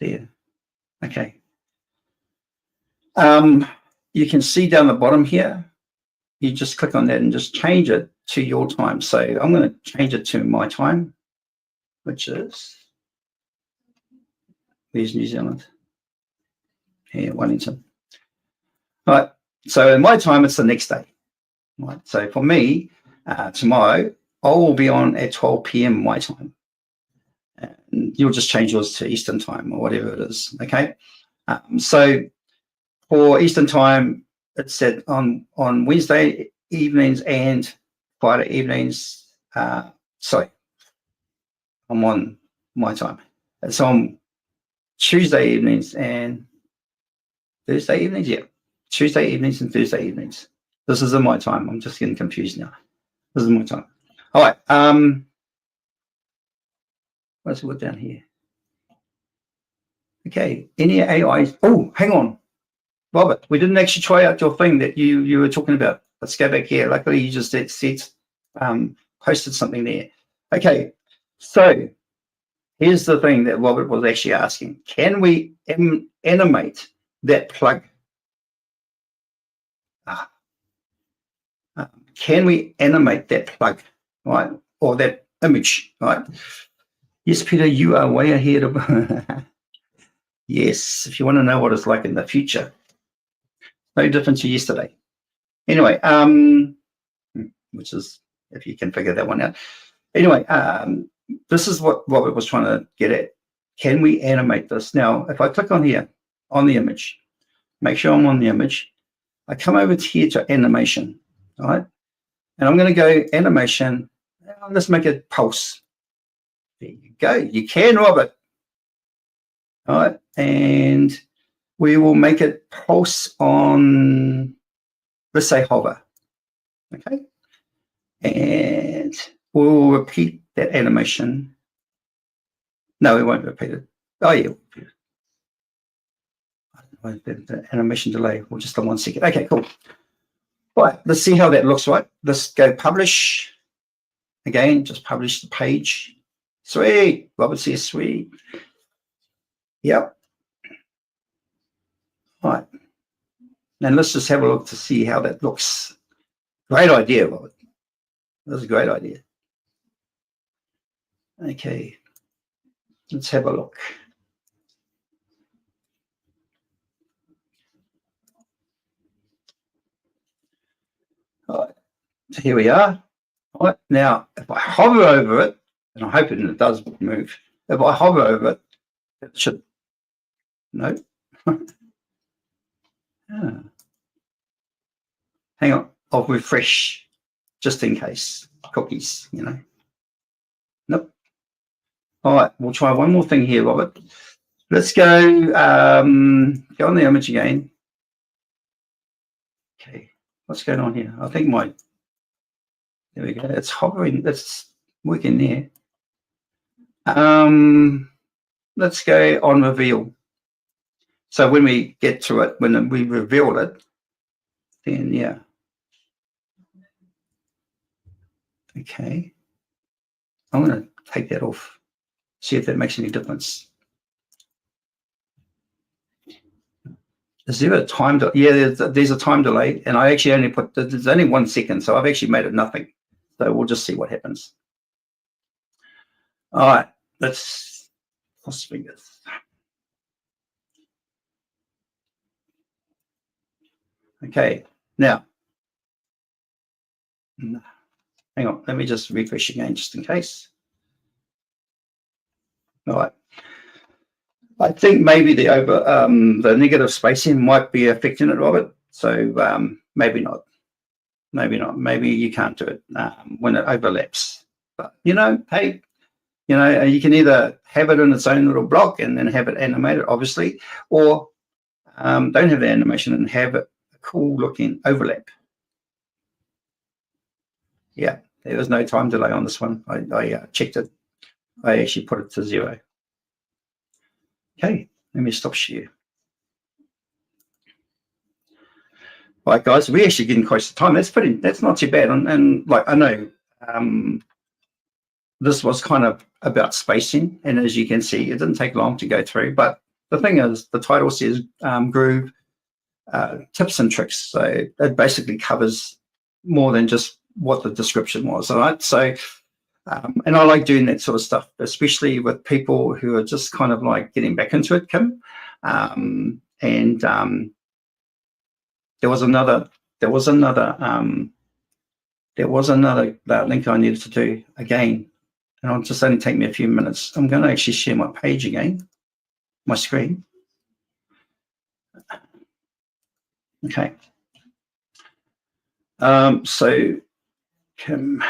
There. Okay. You can see down the bottom here. You just click on that and just change it to your time. So I'm going to change it to my time, which is, where's New Zealand? Here, Wellington. All right. So in my time, it's the next day. Right. So for me, tomorrow, I will be on at 12 p.m. my time. And you'll just change yours to Eastern time or whatever it is. Okay. So for Eastern time, it's set on Wednesday evenings and Friday evenings. Sorry, I'm on my time. It's on Tuesday evenings and Thursday evenings. Yeah, Tuesday evenings and Thursday evenings. This is in my time. I'm just getting confused now. This is my time. All right. What's it down here? Okay. Any AIs? Oh, hang on. Robert, we didn't actually try out your thing that you were talking about. Let's go back here. Luckily, you just posted something there. Okay, so here's the thing that Robert was actually asking. Can we animate that plug? Can we animate that plug, right? Or that image, right? Yes, Peter, you are way ahead of... Yes, if you want to know what it's like in the future. No different to yesterday. Anyway, which is, if you can figure that one out. Anyway, this is what Robert was trying to get at. Can we animate this? Now, if I click on here, on the image, make sure I'm on the image, I come over to here to animation, all right? And I'm going to go animation. Let's make it pulse. There you go. You can, Robert. All right. And we will make it pulse on, let's say, hover. Okay. And we'll repeat that animation. No, we won't repeat it. Oh, yeah. The animation delay. We'll just on 1 second. Okay, cool. Right. Let's see how that looks, right? Let's go publish. Again, just publish the page. Sweet. Robert says sweet. Yep. All right. And let's just have a look to see how that looks. Great idea, Robert. That's a great idea. Okay. Let's have a look. All right. So here we are. All right. Now, if I hover over it, and I'm hoping it does move. If I hover over it, it should. No. Hang on. I'll refresh just in case. Cookies, you know. Nope. All right. We'll try one more thing here, Robert. Let's go. Go on the image again. Okay. What's going on here? I think my. There we go. It's hovering. It's working there. Let's go on reveal. So when we get to it, when we reveal it, then yeah. Okay. I'm going to take that off. See if that makes any difference. Is there a time? Yeah, there's a time delay, and I actually only put. There's only 1 second, so I've actually made it nothing. So we'll just see what happens. All right, let's cross fingers. Okay, now, hang on, let me just refresh again just in case. All right. I think maybe the negative spacing might be affecting it, Robert. So maybe not. Maybe not. Maybe you can't do it when it overlaps. But hey, you can either have it in its own little block and then have it animated, obviously, or don't have the animation and have it a cool looking overlap. Yeah, there was no time delay on this one. I checked it. I actually put it to 0. Okay, let me stop share. All right, guys, we're actually getting close to time. That's not too bad. And like, I know this was kind of about spacing, and as you can see, it didn't take long to go through. But the thing is, the title says Groove tips and tricks. So it basically covers more than just what the description was. All right. So, and I like doing that sort of stuff, especially with people who are just kind of like getting back into it, Kim. There was another link I needed to do again, and it'll just only take me a few minutes. I'm going to actually share my page again, my screen. Okay. So Kim,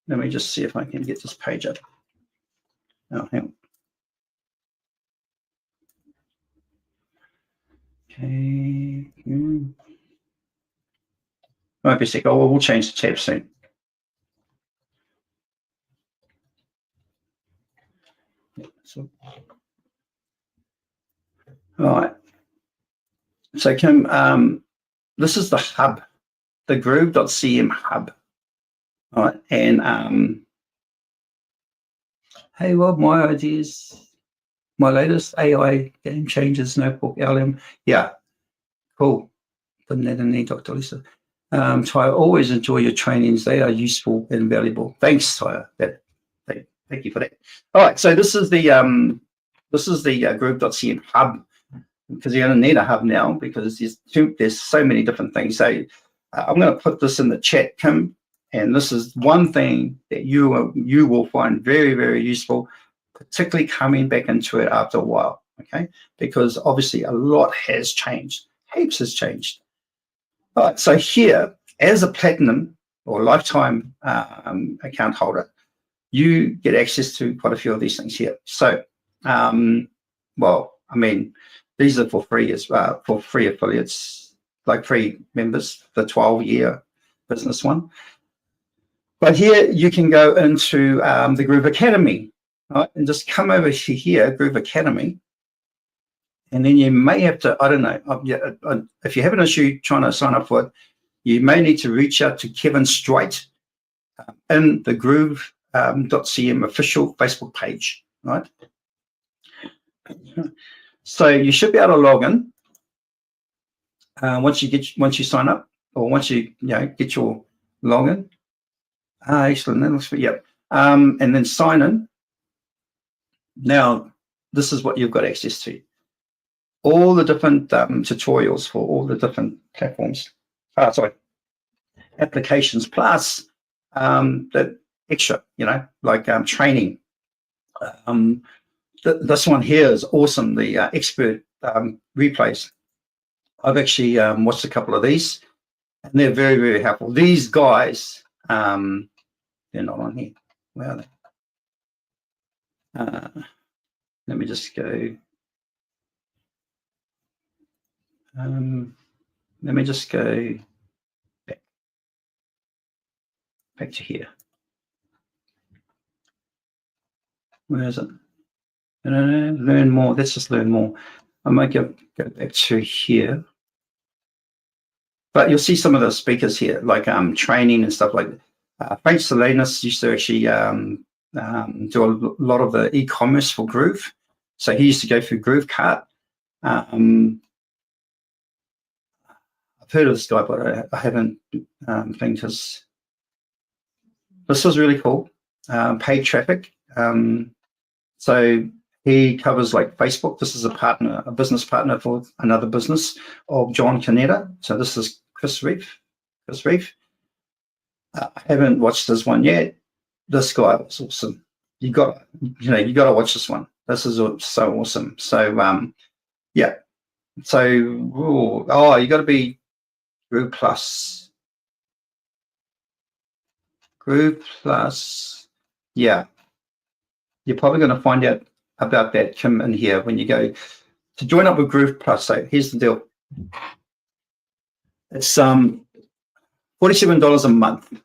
let me just see if I can get this page up. Oh, hang on. Okay. Might be a sec. Oh, we'll change the tab soon. So, all right. So Kim, this is the hub, the Groove.cm hub. All right. And hey, Rob, my ideas, my latest AI game changers notebook LM. Yeah, cool. Putting that in there, Dr. Lisa. Tyre, always enjoy your trainings. They are useful and valuable. Thanks, Tyre. Thank you for that. All right, so this is the Groove.cm hub, because you're going to need a hub now because there's so many different things. So I'm going to put this in the chat, Kim, and this is one thing that you will find very, very useful, particularly coming back into it after a while. Okay, because obviously a lot has changed. Heaps has changed. All right, so here, as a platinum or lifetime account holder, you get access to quite a few of these things here. So, well, I mean, these are for free for free affiliates, like free members, the 12-year business one. But here you can go into the Groove Academy, right? And just come over here, Groove Academy. And then you may have to, I don't know, if you have an issue trying to sign up for it, you may need to reach out to Kevin Strite in the Groove.cm official Facebook page, right? So you should be able to log in once you sign up, or once you get your login. Excellent. That looks good. Yep. And then sign in. Now, this is what you've got access to. All the different tutorials for all the different platforms. Applications, plus the extra, like training. This one here is awesome, the expert replays. I've actually watched a couple of these, and they're very, very helpful. These guys, they're not on here. Where are they? Let me just go. Let me just go back to here. Where is it? Learn more. Let's just learn more. I might go back to here. But you'll see some of the speakers here, like training and stuff like that. Frank Salinas used to actually do a lot of the e-commerce for Groove. So he used to go through Groove Cart. I've heard of this guy, but I haven't think his. This was really cool. Paid traffic. So he covers like Facebook. This is a business partner for another business of John Canetta. So this is Chris Reeve. I haven't watched this one yet. This guy was awesome. You got to watch this one. This is so awesome. So yeah. So you got to be Groove Plus. Yeah. You're probably going to find out about that, Kim, in here when you go to join up with Groove Plus. So here's the deal. It's $47 a month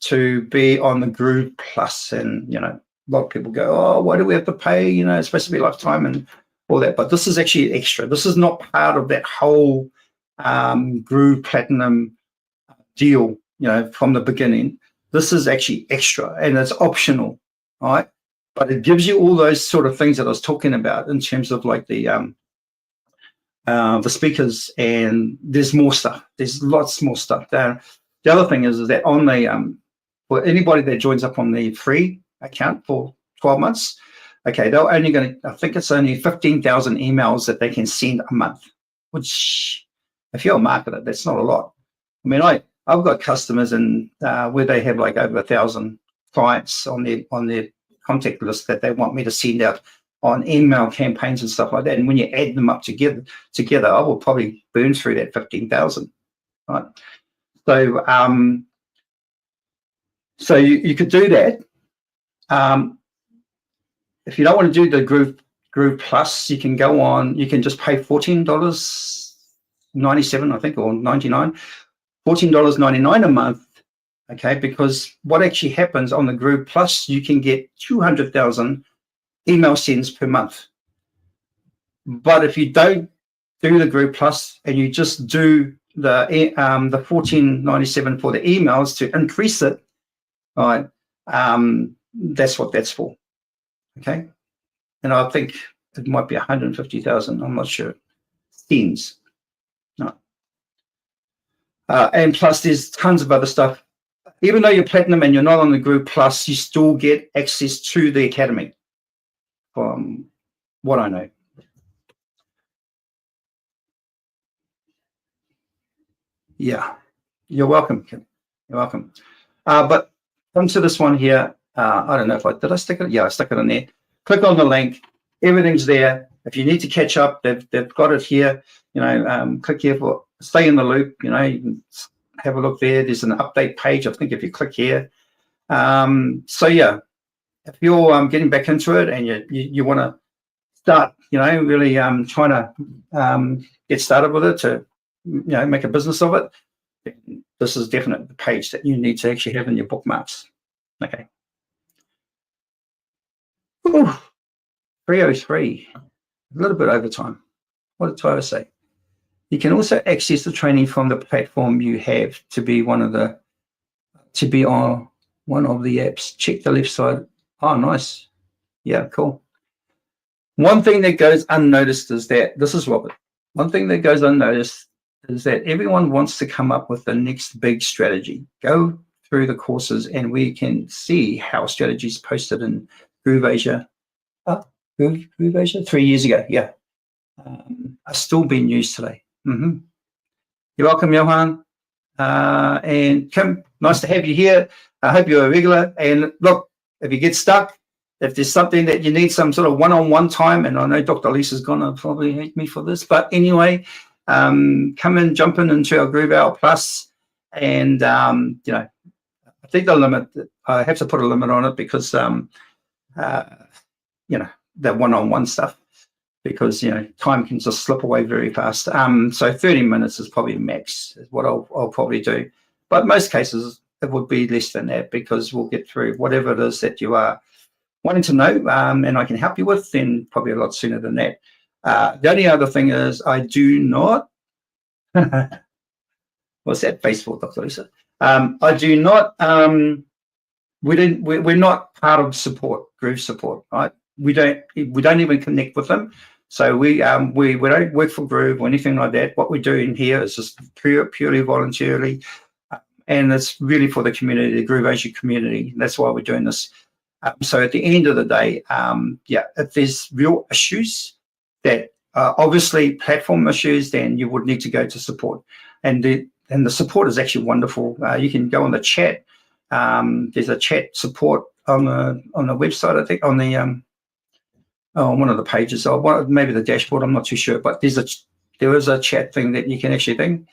to be on the Groove Plus. And, a lot of people go, oh, why do we have to pay? It's supposed to be lifetime and all that. But this is actually extra. This is not part of that whole Groove Platinum deal, from the beginning. This is actually extra and it's optional, right? But it gives you all those sort of things that I was talking about in terms of like the speakers, and there's more stuff. There's lots more stuff there. The other thing is that on the for anybody that joins up on the free account for 12 months, okay, they're only I think it's only 15,000 emails that they can send a month, which if you're a marketer, that's not a lot. I mean, I've got customers and where they have like over 1,000 clients on their contact list that they want me to send out on email campaigns and stuff like that. And when you add them up together, I will probably burn through that 15,000. Right. So you could do that. If you don't want to do the Groove Plus, you can go on. You can just pay $14.97, I think, or $99. $14.99 a month, okay, because what actually happens on the Groove Plus, you can get 200,000 email sends per month. But if you don't do the Groove Plus and you just do the $14.97 for the emails to increase it, all right, that's what that's for, okay? And I think it might be 150,000, I'm not sure, sends. No. And plus there's tons of other stuff. Even though you're platinum and you're not on the Groove Plus, you still get access to the academy, from what I know. Yeah, you're welcome, Kim. You're welcome. But come to this one here. I don't know if did I stick it? Yeah, I stuck it in there. Click on the link. Everything's there. If you need to catch up, they've got it here. Click here for stay in the loop. You can have a look there. There's an update page, I think, if you click here. So yeah, if you're getting back into it and you want to start, really trying to get started with it to, make a business of it, this is definitely the page that you need to actually have in your bookmarks. Okay. Ooh, 3:03, a little bit over time. What did Tyler say? You can also access the training from the platform you have to be on one of the apps. Check the left side. Oh, nice. Yeah, cool. One thing that goes unnoticed is that, this is Robert. One thing that goes unnoticed is that everyone wants to come up with the next big strategy. Go through the courses and we can see how strategies posted in Groove Asia. Groove Asia 3 years ago. Yeah. Are still being used today. Mm-hmm. You're welcome, Johan. And Kim, nice to have you here. I hope you're a regular. And look, if you get stuck, if there's something that you need some sort of one-on-one time, and I know Dr. Lisa's going to probably hate me for this, but anyway, come in, jump into our Groove Hour Plus. And, I think the limit, I have to put a limit on it because, the one-on-one stuff, because, time can just slip away very fast. So 30 minutes is probably max, is what I'll probably do. But most cases, it would be less than that, because we'll get through whatever it is that you are wanting to know, and I can help you with, then probably a lot sooner than that. The only other thing is I do not, what's that face for, Dr. Lisa? I do not, we're not part of support, Groove support, right? We don't even connect with them. So we don't work for Groove or anything like that. What we're doing here is just purely voluntarily, and it's really for the community, the Groove Asia community. That's why we're doing this. So at the end of the day, if there's real issues that are obviously platform issues, then you would need to go to support. And the support is actually wonderful. You can go on the chat. There's a chat support on the website, I think, on the on one of the pages, or maybe the dashboard. I'm not too sure, but there is a chat thing that you can actually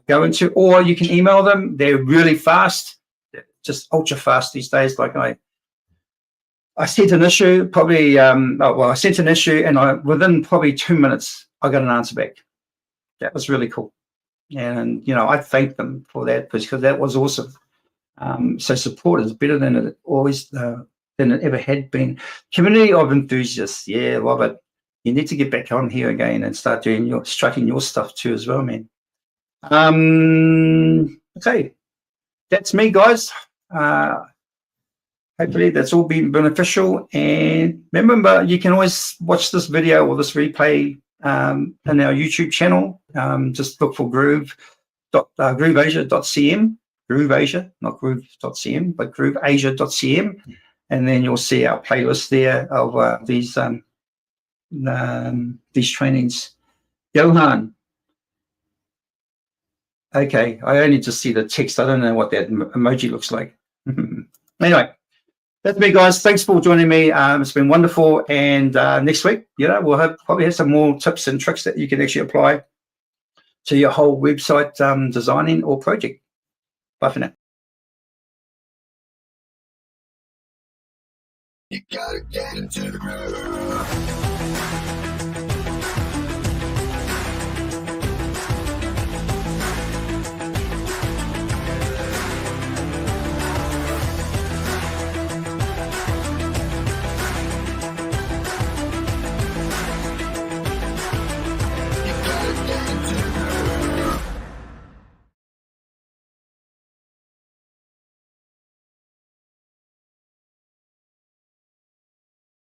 go into, or you can email them. They're really fast, just ultra fast these days. Like I sent an issue, probably I sent an issue, and within probably 2 minutes I got an answer back. That was really cool, and I thank them for that, because that was awesome. So support is better than it always than it ever had been. Community of enthusiasts, yeah, Robert, you need to get back on here again and start doing striking your stuff too as well, man. Okay, that's me, guys. Hopefully that's all been beneficial. And remember, you can always watch this video or this replay in our YouTube channel. Just look for grooveasia.cm. GrooveAsia, not groove.cm, but grooveasia.cm, and then you'll see our playlist there of these trainings. Johan. Okay, I only just see the text. I don't know what that emoji looks like. Anyway, that's me, guys. Thanks for joining me. It's been wonderful. And next week, we'll probably have some more tips and tricks that you can actually apply to your whole website designing or project. Bye for now. You gotta get into the groove.